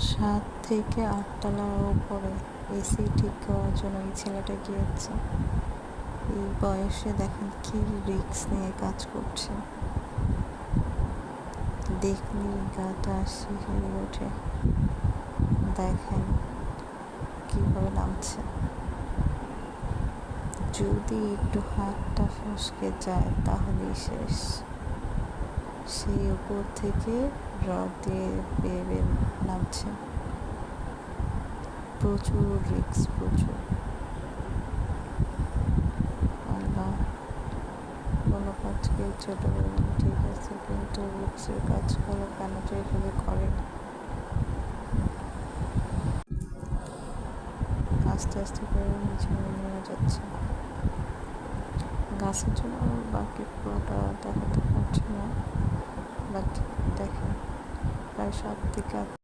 7 থেকে 8 তলার উপরে এসি ঠিক করার জন্য এই ছেলেটা গিয়েছে। এই বয়সে দেখেন কি রিস্ক নিয়ে কাজ করছে, দেখলি গাটা শিহরে ওঠে। দেখেন কিভাবে নামছে, যদি একটু হাতটা ফসকে যায় তাহলেই শেষ। সেই উপর থেকে রড দিয়ে বেয়ে নামছে। প্রচুর রিস্ক, প্রচুর। আল্লাহ, কোনো কাজকে ছোট বলবেন ঠিক আছে, কিন্তু রিস্কের কাজগুলো কেন তো এভাবে করেন? আস্তে আস্তে করে নিচে নেমে যাচ্ছে। গাছের জন্য বাকি পুরোটা দেখাতে পারছি না, বাট দেখেন প্রায় 7 থেকে 8